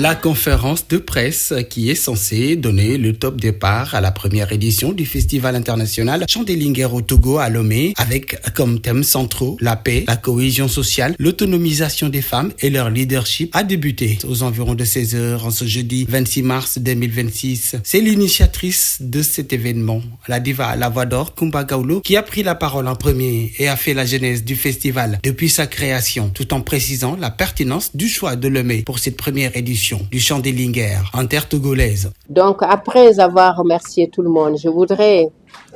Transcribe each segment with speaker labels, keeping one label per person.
Speaker 1: La conférence de presse qui est censée donner le top départ à la première édition du Festival international Chant des Linguères au Togo à Lomé, avec comme thèmes centraux la paix, la cohésion sociale, l'autonomisation des femmes et leur leadership, a débuté aux environs de 16h en ce jeudi 26 mars 2026. C'est l'initiatrice de cet événement, la diva à la voix d'or Kumba Gawlo, qui a pris la parole en premier et a fait la genèse du festival depuis sa création, tout en précisant la pertinence du choix de Lomé pour cette première édition du Chant des Linguères en terre togolaise.
Speaker 2: Donc, après avoir remercié tout le monde, je voudrais,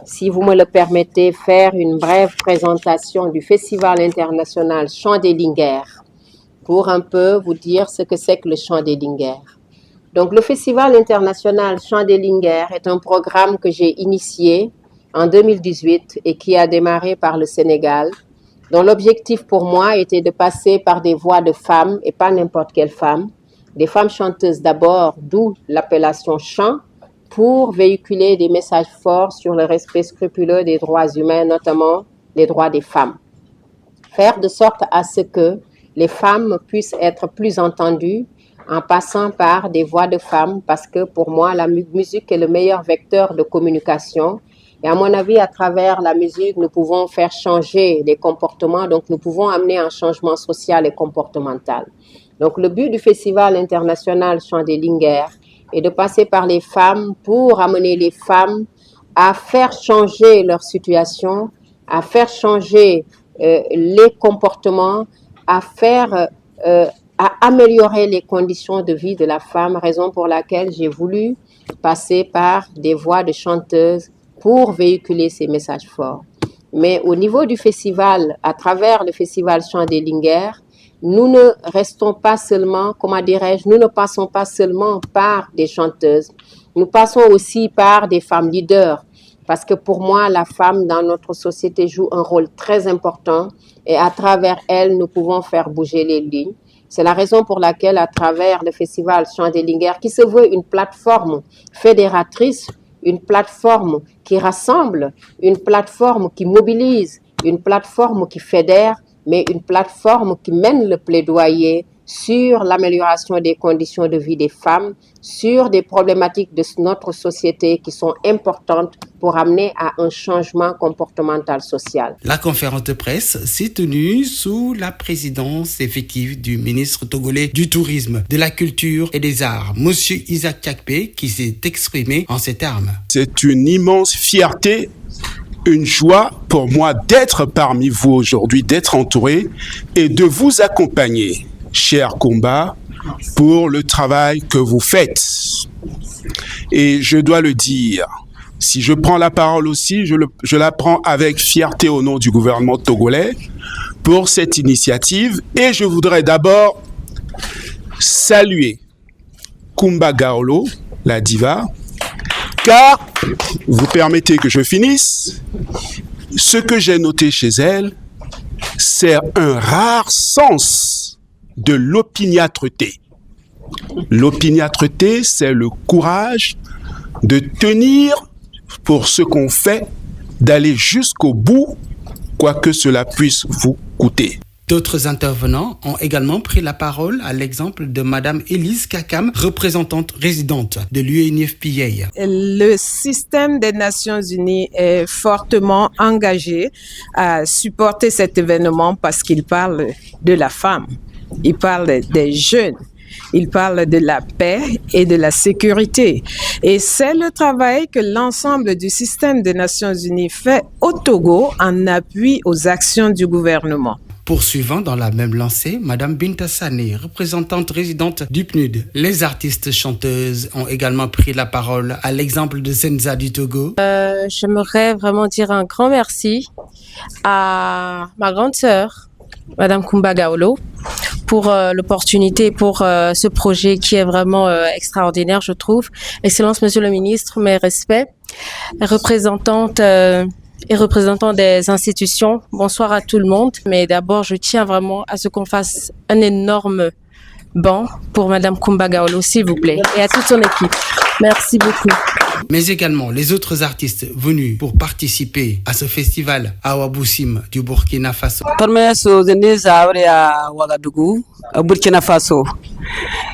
Speaker 2: si vous me le permettez, faire une brève présentation du Festival international Chant des Linguères pour un peu vous dire ce que c'est que le Chant des Linguères. Donc, le Festival international Chant des Linguères est un programme que j'ai initié en 2018 et qui a démarré par le Sénégal, dont l'objectif pour moi était de passer par des voix de femmes et pas n'importe quelle femme, des femmes chanteuses d'abord, d'où l'appellation chant, pour véhiculer des messages forts sur le respect scrupuleux des droits humains, notamment les droits des femmes. Faire de sorte à ce que les femmes puissent être plus entendues en passant par des voix de femmes, parce que pour moi, la musique est le meilleur vecteur de communication. Et à mon avis, à travers la musique, nous pouvons faire changer les comportements, donc nous pouvons amener un changement social et comportemental. Donc le but du Festival international Chant des Linguères est de passer par les femmes pour amener les femmes à faire changer leur situation, à faire changer les comportements, à améliorer les conditions de vie de la femme, raison pour laquelle j'ai voulu passer par des voix de chanteuses pour véhiculer ces messages forts. Mais au niveau du festival, à travers le Festival Chant des Linguères, nous ne restons pas seulement, nous ne passons pas seulement par des chanteuses, nous passons aussi par des femmes leaders, parce que pour moi, la femme dans notre société joue un rôle très important et à travers elle, nous pouvons faire bouger les lignes. C'est la raison pour laquelle, à travers le Festival Chant des Linguères, qui se veut une plateforme fédératrice, une plateforme qui rassemble, une plateforme qui mobilise, une plateforme qui fédère, mais une plateforme qui mène le plaidoyer sur l'amélioration des conditions de vie des femmes, sur des problématiques de notre société qui sont importantes pour amener à un changement comportemental social.
Speaker 1: La conférence de presse s'est tenue sous la présidence effective du ministre togolais du Tourisme, de la Culture et des Arts, M. Isaac Tchakpe, qui s'est exprimé en ces termes.
Speaker 3: C'est une immense fierté, une joie pour moi d'être parmi vous aujourd'hui, d'être entouré et de vous accompagner, cher Kumba, pour le travail que vous faites. Et je dois le dire, si je prends la parole aussi, je la prends avec fierté au nom du gouvernement togolais pour cette initiative. Et je voudrais d'abord saluer Kumba Gawlo, la diva, car, vous permettez que je finisse, ce que j'ai noté chez elle, c'est un rare sens de l'opiniâtreté. L'opiniâtreté, c'est le courage de tenir pour ce qu'on fait, d'aller jusqu'au bout, quoi que cela puisse vous coûter.
Speaker 1: D'autres intervenants ont également pris la parole, à l'exemple de Madame Elise Kakam, représentante résidente de l'UNFPA.
Speaker 4: Le système des Nations Unies est fortement engagé à supporter cet événement parce qu'il parle de la femme, il parle des jeunes. Il parle de la paix et de la sécurité. Et c'est le travail que l'ensemble du système des Nations Unies fait au Togo en appui aux actions du gouvernement.
Speaker 1: Poursuivant dans la même lancée, Madame Binta Sané, représentante résidente du PNUD. Les artistes chanteuses ont également pris la parole, à l'exemple de Senza du Togo.
Speaker 5: J'aimerais vraiment dire un grand merci à ma grande sœur, Madame Kumba Gawlo, pour l'opportunité, pour ce projet qui est vraiment extraordinaire, je trouve. Excellence, Monsieur le Ministre, mes respects. Représentante et représentants des institutions, bonsoir à tout le monde. Mais d'abord, je tiens vraiment à ce qu'on fasse un énorme banc pour Madame Kumba Gawlo, s'il vous plaît, et à toute son équipe. Merci beaucoup.
Speaker 1: Mais également les autres artistes venus pour participer à ce festival Awaboussim du Burkina Faso.
Speaker 6: Permesso Zenisa à Ouagadougou, au Burkina Faso.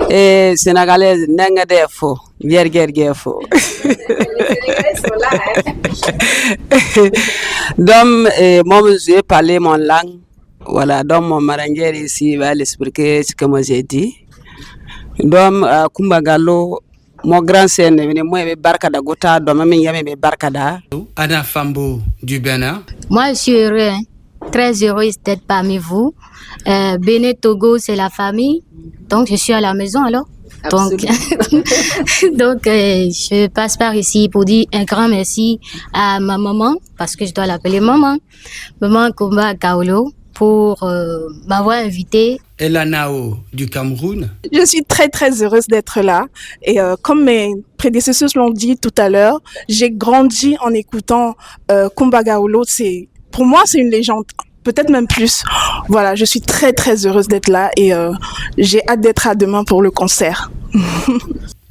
Speaker 6: Et Sénégalais Nengadefo, Gergergefo. Donc, moi, je vais parler mon langue. Voilà, donc mon maranger ici va l'expliquer ce que moi j'ai dit. Donc, Kumbagalo, mon grand sœur, moi, je Barkada Gota, donc moi, je Barkada.
Speaker 1: Anna Fambo du Bénin.
Speaker 7: Moi, je suis heureux, très heureuse d'être parmi vous. Bénin, Togo, c'est la famille. Donc, je suis à la maison alors. Donc, je passe par ici pour dire un grand merci à ma maman, parce que je dois l'appeler maman, maman Kumba Gaolo, pour m'avoir invitée.
Speaker 1: Elanao du Cameroun.
Speaker 8: Je suis très très heureuse d'être là et comme mes prédécesseurs l'ont dit tout à l'heure, j'ai grandi en écoutant Kumba Gaolo. Pour moi, c'est une légende. Peut-être même plus. Voilà, je suis très très heureuse d'être là et j'ai hâte d'être à demain pour le concert.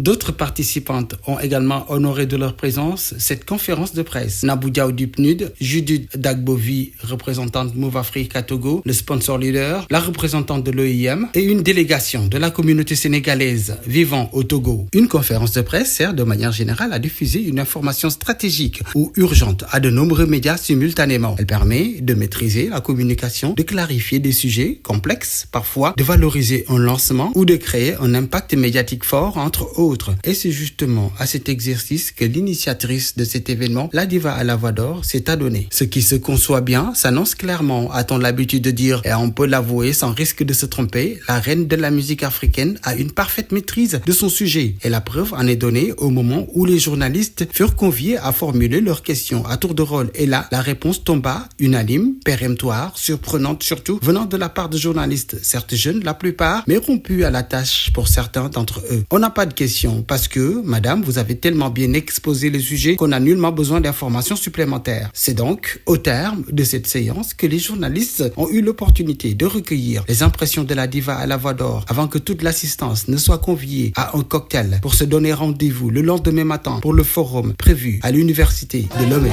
Speaker 1: D'autres participantes ont également honoré de leur présence cette conférence de presse. Naboudia du PNUD, Judith Dagbovi, représentante Move Africa Togo, le sponsor leader, la représentante de l'OIM et une délégation de la communauté sénégalaise vivant au Togo. Une conférence de presse sert de manière générale à diffuser une information stratégique ou urgente à de nombreux médias simultanément. Elle permet de maîtriser la communication, de clarifier des sujets complexes parfois, de valoriser un lancement ou de créer un impact médiatique fort entre autres. Et c'est justement à cet exercice que l'initiatrice de cet événement, la diva à la voix d'or, s'est adonnée. Ce qui se conçoit bien s'annonce clairement, a-t-on l'habitude de dire, et on peut l'avouer sans risque de se tromper, la reine de la musique africaine a une parfaite maîtrise de son sujet. Et la preuve en est donnée au moment où les journalistes furent conviés à formuler leurs questions à tour de rôle. Et là, la réponse tomba unanime, péremptoire, surprenante surtout, venant de la part de journalistes, certes jeunes la plupart, mais rompus à la tâche pour certains d'entre eux. On n'a pas de questions parce que, madame, vous avez tellement bien exposé le sujet qu'on n'a nullement besoin d'informations supplémentaires. C'est donc au terme de cette séance que les journalistes ont eu l'opportunité de recueillir les impressions de la diva à la voix d'or avant que toute l'assistance ne soit conviée à un cocktail pour se donner rendez-vous le lendemain matin pour le forum prévu à l'université de Lomé.